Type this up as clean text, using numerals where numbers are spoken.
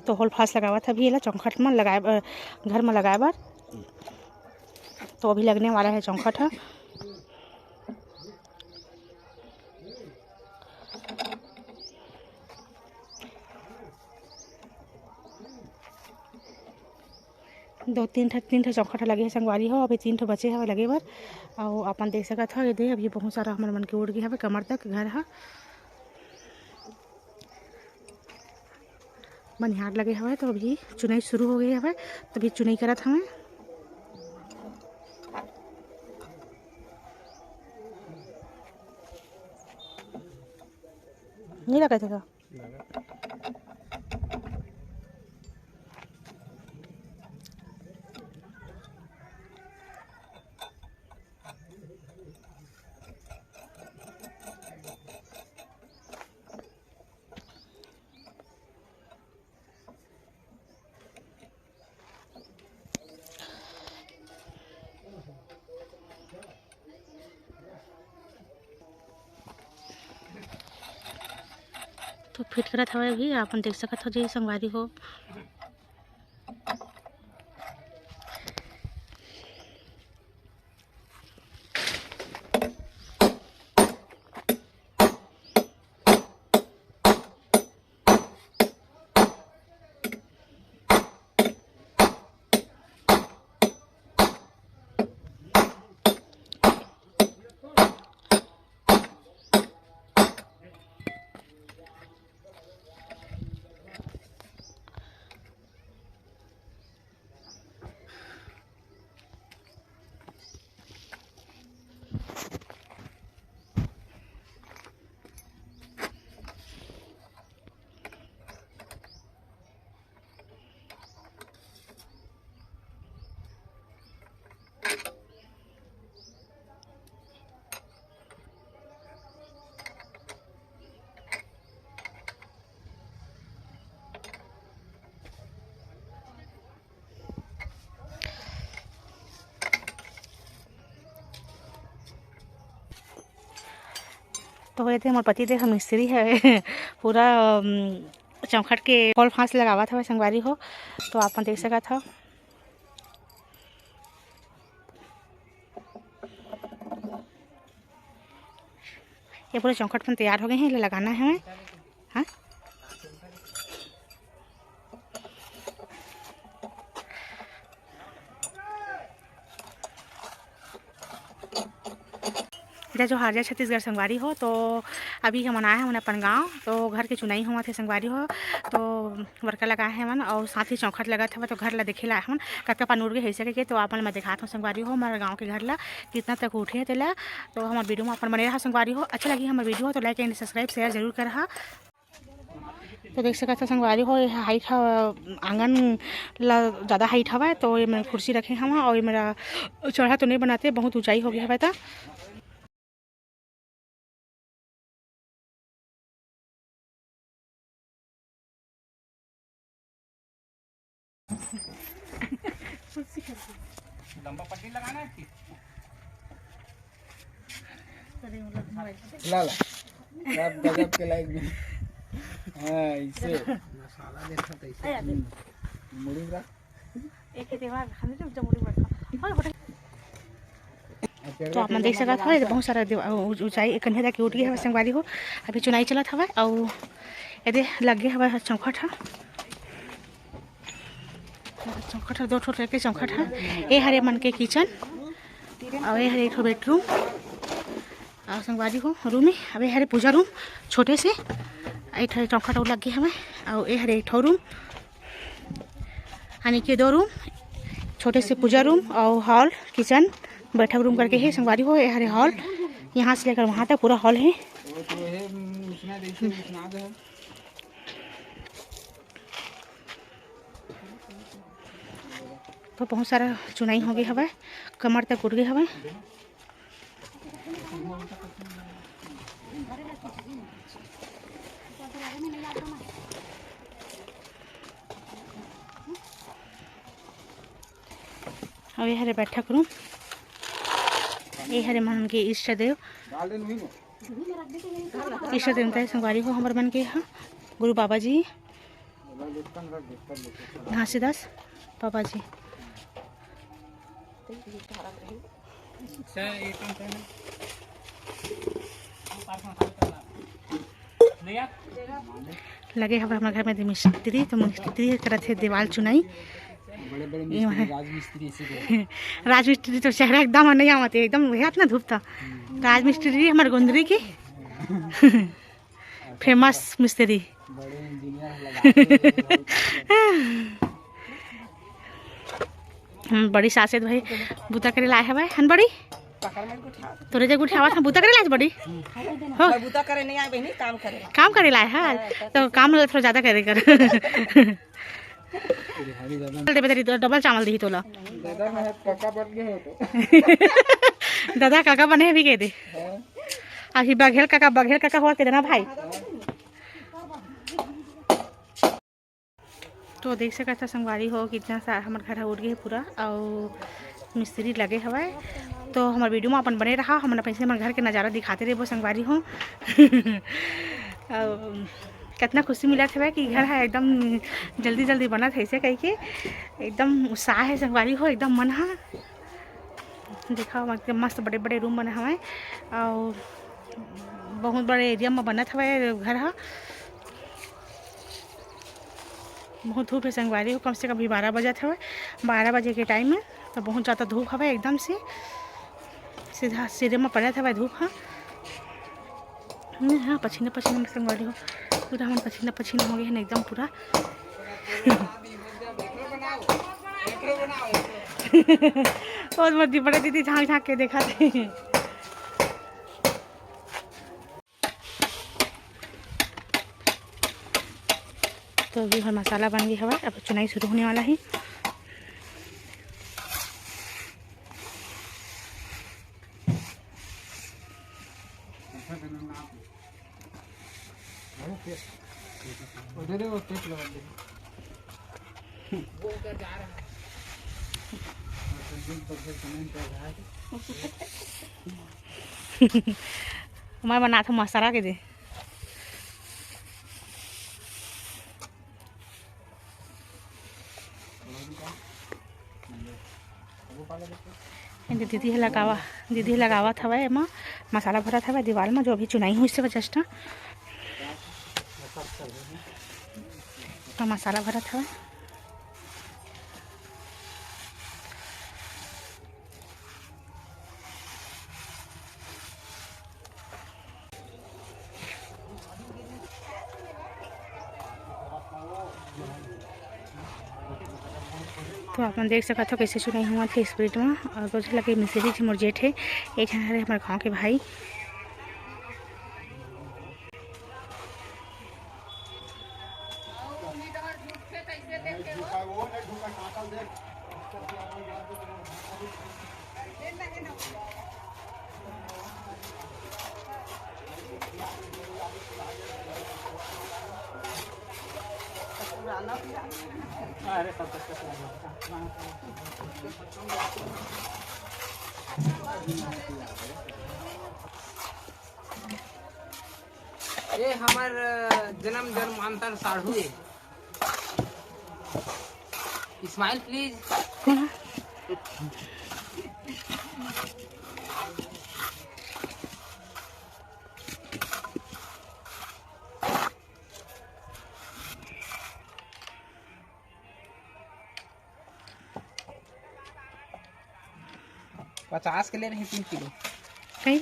तो होल फास लगावा था अभी एला चौखट में लगाए घर में लगाए बार। तो अभी लगने वाला है चौखट है। दो तीन ठो चौखट लगे है संगवारी हो। अभी 3 ठो बचे हवे लगे बर। और अपन देख सकत हो ये दे अभी बहुत सारा हमर मन के उड़ गए हवे कमर तक घर है। बनिहार लगे हवे तो अभी चुनाई शुरू हो गई हवे। तो अभी चुनाई करत हवे। नहीं लगा था तो फिट करत हवे अभी अपन देख सकत हो जी संगवारी हो। तो ये थे हमारे पति देव मिस्त्री है पूरा चौखट के होल फांस लगावा था संगवारी हो। तो आप देख सका था। ये पूरे चौखट में तैयार हो गए हैं। लगाना है हमें। हाँ जो हारजा छत्तीसगढ़ संगवारी हो। तो अभी हम आए हैं हमने अपन गाँव। तो घर के चुनाई हुआ थे संगवारी हो। तो वर्कर लगाए हैं मन और साथ ही चौखट लगा था। तो घर ला देखे ला हम कतका पानूर के हैसे के। तो अपन मैं दिखाता हूँ संगवारी हो हमारे गाँव के घर ला कितना तक उठे तेला। तो हमारे वीडियो में अपन बने रहा संगवारी हो। अच्छा लगी हमारे वीडियो तो लाइक एंड सब्सक्राइब शेयर जरूर कर। तो देख सकते संगवारी हो हाइट आंगन ला ज़्यादा हाइट हवा। तो ये मैं कुर्सी रखे हम और ये मेरा चढ़ा तो नहीं बनाते बहुत ऊंचाई हो गया हवा। था लंबा पट्टी लगाना है ला ला सब गजब के लाइक भी हां इसे मसाला देखा तो इसे मुड़ी रख एक ही देवा खाने जब मुड़ी रखा। तो आप देख सकते हो बहुत सारा ऊंचाई कन्हे तक उठ गया है संगवारी हो। अभी चुनाई चला था और ये लग गया हवा चौखट है। चौखट 2 ठो के चौखट है। ये हरे मन के किचन और ये हरे एक बेडरूम और संगवारी हो रूम में। अब ये हरे पूजा रूम छोटे से एक चौखट और लग गए हमें। और ये हरे एक रूम यानी कि 2 रूम छोटे से पूजा रूम और हॉल किचन बैठक रूम करके है संगवारी हो। ये हरे हॉल यहाँ से लेकर वहाँ तक पूरा हॉल है। तो बहुत सारा चुनाई हो गई हवा कमर तक उड़ गए हवा। और ये हरे बैठक रूम ये हरे मन के इष्ट देव संगवारी हो हमारे मन के गुरु बाबा जी घासीदास पापा जी। लगे हमारे हमारे घर में मिस्त्री, तो मिस्त्री करत है दीवार चुनाई। बड़े मिस्त्री राजमिस्त्री ऐसे राजमिस्त्री तो चेहरा एकदम नहीं आते, एकदम वह ना धूप था। राजमिस्त्री हमारे गोंदरी की फेमस मिस्त्री। बड़े इंजीनियर लगा बड़ी सासेद भाई बूता करे लाए है भाई हन बड़ी तोरे जग उठावा था बूता करे लाए बड़ी हो बूता करे नहीं आए बहनी, काम करे लाए है तो काम थोड़ा ज्यादा करे कर डबल चावल दी तोला दादा मैं पक्का बन गए हो तो दादा काका बने भी कह दे आही बघेल काका हुआ के देना भाई। तो देख सकता था संगवारी हो कितना सा हमारे घर उठ गए पूरा और मिस्त्री लगे हवा। तो हमारे वीडियो में अपन बने रहा, हम अपने हमारे घर के नज़ारा दिखाते रहे वो संगवारी हो कितना खुशी मिला था कि घर है एकदम जल्दी जल्दी बना था ऐसे कह के एकदम उत्साह है संगवारी हो एकदम मन है। देखा मस्त बड़े बड़े रूम बने हवा और बहुत बड़े एरिया में बना था घर है। बहुत धूप है संगवारी हो, कम से कम भी 12 बजे था 12 बजे के टाइम में तो बहुत ज़्यादा धूप हवा एकदम से सीधा सिरे में पड़ा था धूप। हाँ पसीना पसीना में संगवारी हो पूरा हम पसीना पसीना हो गया है एकदम पूरा बहुत बड़ी बड़े दीदी झाँक झाँक के देखा थे। तो अभी हमारा मसाला बन गया हवा, अब चुनाई शुरू होने वाला है। मैं बना था मसाला के दे दीदी लगावा था वह एमा मसाला भरा था वह दीवार में जो अभी चुनाई हुई से जस्ट तो मसाला भरा था। तो आप देख सकते हो कैसे चुनाई हुआ थे स्पीड में और कुछ लगे मिस्त्री थी मोर जेठ है एक हमारे गाँव के भाई। ये हमार जन्म जन्मांतर साढ़ू है। Smile please. $50 के ले रहे 3 किलो कहीं